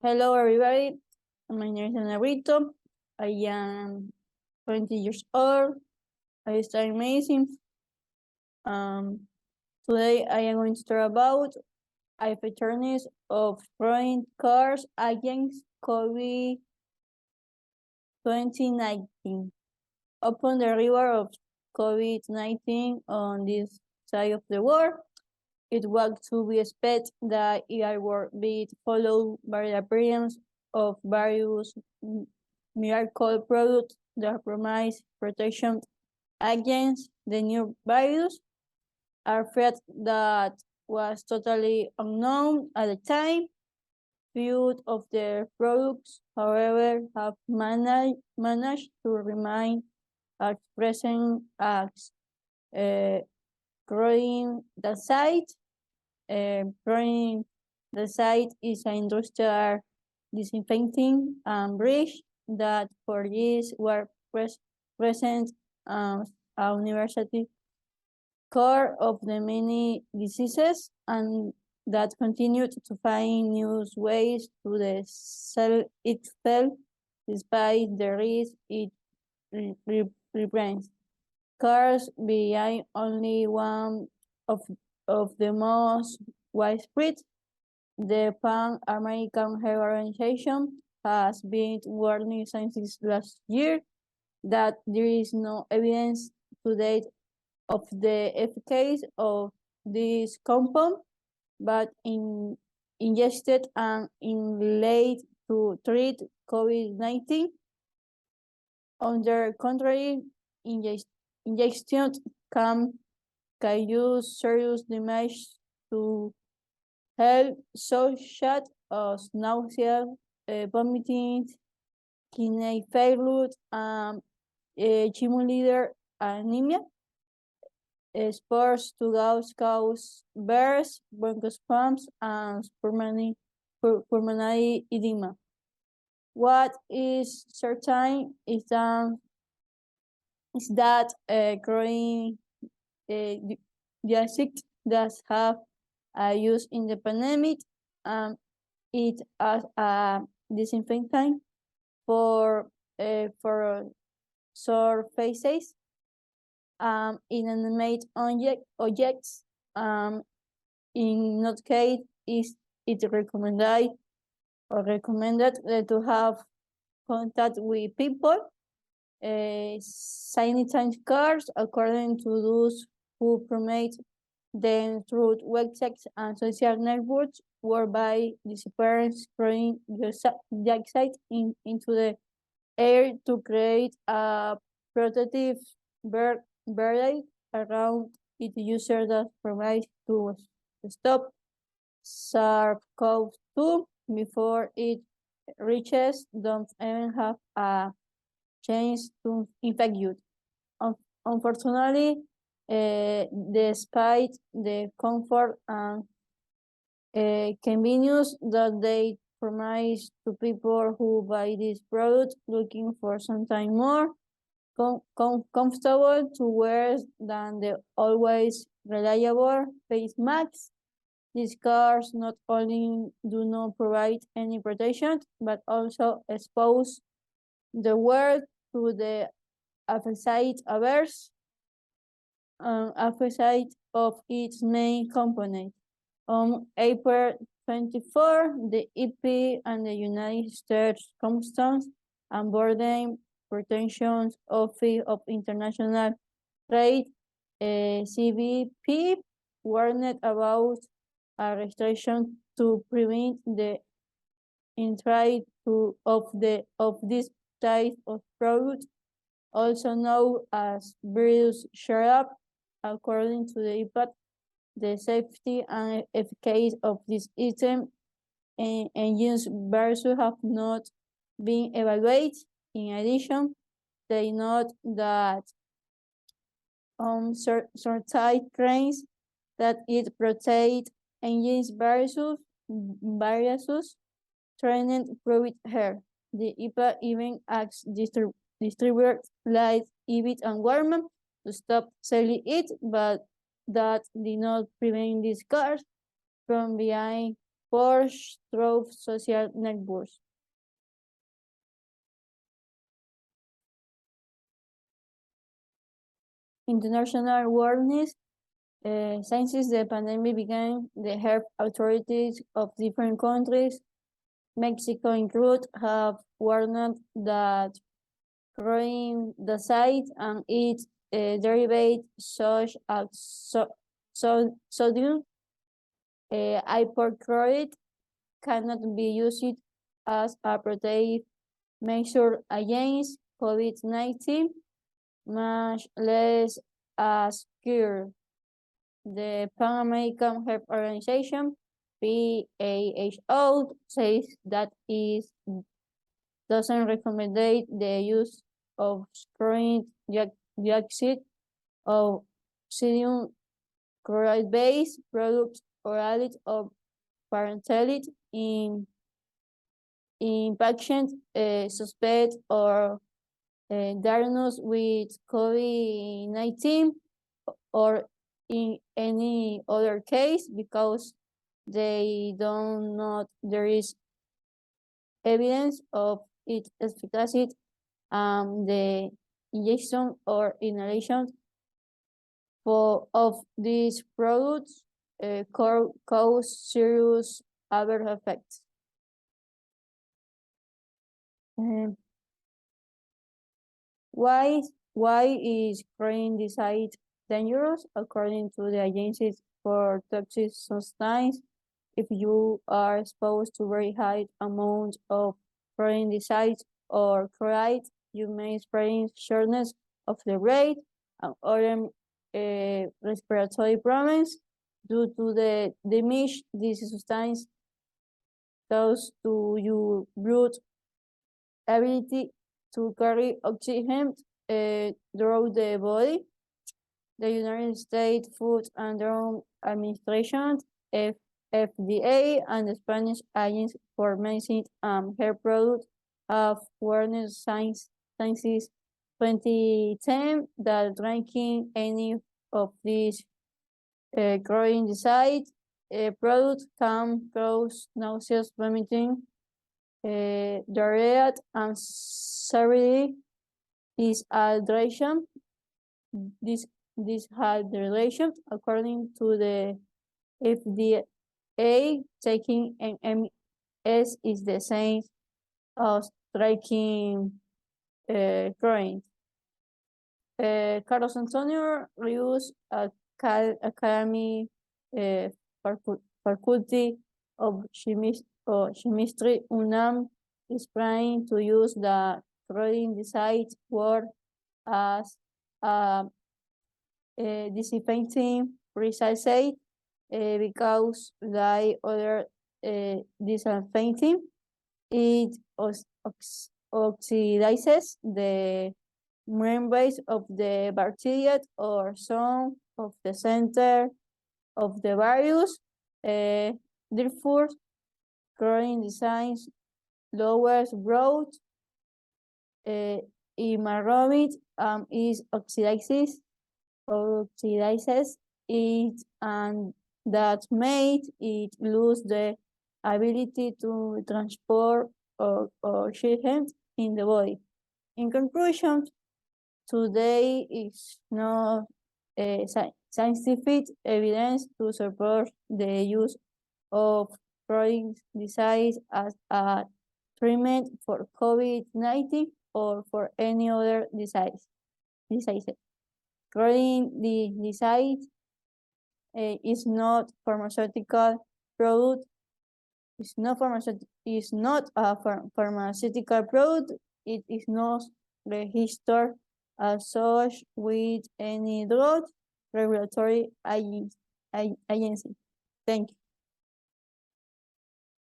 Hello, everybody. My name is Naruto. I am 20 years old. I study medicine. Today I am going to talk about effectiveness of throwing cars against COVID-2019. Upon the arrival of COVID-19 on this side of the world, it was to be expected that it would be followed by the appearance of various miracle products that promise protection against the new virus, a threat that was totally unknown at the time. Few of the products, however, have managed to remain at present as growing the site. Growing the site is an industrial disinfecting bridge that for years were present as a university core of the many diseases and that continued to find new ways to the cell itself despite the risk it represents. Cars being only one of the most widespread. The Pan-American Health Organization has been warning since last year that there is no evidence to date of the efficacy of this compound, but ingested and inhaled to treat COVID-19. On the contrary, injection can use serious damage to health, such as nausea, vomiting, kidney failure, cumulative anemia. Spores to cause bursts, bronchospasms, and pulmonary edema. What is certain is that growing diacetic does have use in the pandemic. It as a disinfectant for surfaces, inanimate objects. In that case, is it recommended to have contact with people. Sanitize cars according to those who promote them through websites and social networks, whereby disappearance throwing dioxide into the air to create a protective barrier around its user that provides to stop SARS-CoV-2 before it reaches. Don't even have a chance to infect you. Unfortunately, despite the comfort and convenience that they promise to people who buy this product looking for something more comfortable to wear than the always reliable face masks. These cars not only do not provide any protection, but also expose the world to the opposite of its main component. On April 24, the EP and the United States Customs and Border Protection Office of International Trade, CBP, warned about a restriction to prevent the entry of this type of product, also known as virus syrup. According to the impact, the safety and efficacy of this item and use versus have not been evaluated. In addition, they note that certain claims that it protects engines versus trained proved here. The IPA even asks distributors like Ibit and Warman to stop selling it, but that did not prevent these cars from being forged through social networks. International awareness. Since the pandemic began, the health authorities of different countries, Mexico included, have warned that chlorine dioxide and its derivatives such as sodium hypochlorite cannot be used as a protective measure against COVID-19, much less as cure. The Pan American Health Organization, PAHO, says that it doesn't recommend the use of chlorine dioxide or sodium chloride-based products orally or parenterally in patients suspect or diagnosed with COVID-19 or in any other case because they don't know there is evidence of its efficacy the injection or inhalation of these products cause serious adverse effects. Why is chlorine dioxide dangerous? According to the agencies for toxic substances, if you are exposed to very high amounts of chlorine dioxide or chloride, you may experience shortness of the breath and other respiratory problems due to the damage this substance causes to your blood ability to carry oxygen throughout the body. The United States Food and Drug Administration, FDA, and the Spanish Agency for Medicine and Health Products have warned since 2010 that drinking any of these chlorine dioxide products can cause nauseous, vomiting, diarrhea, and severe dehydration. Dehydration, according to the FDA, taking an MS is the same as drinking chlorine. Carlos Antonio Rios, Academy Faculty of Chemistry, UNAM, is trying to use the chlorine dioxide word as dissipating precisely because like other dissipating, it oxidizes the membranes of the bacteria or some of the center of the virus. Therefore, chlorine dioxide lowers growth hemoglobin is oxidizes it, and that made it lose the ability to transport oxygen in the body. In conclusion, today is no scientific evidence to support the use of chlorine dioxide as a treatment for COVID-19 or for any other disease. Chlorine dioxide is not pharmaceutical product. It's not a pharmaceutical product. It is not registered as such with any drug regulatory agency. Thank you.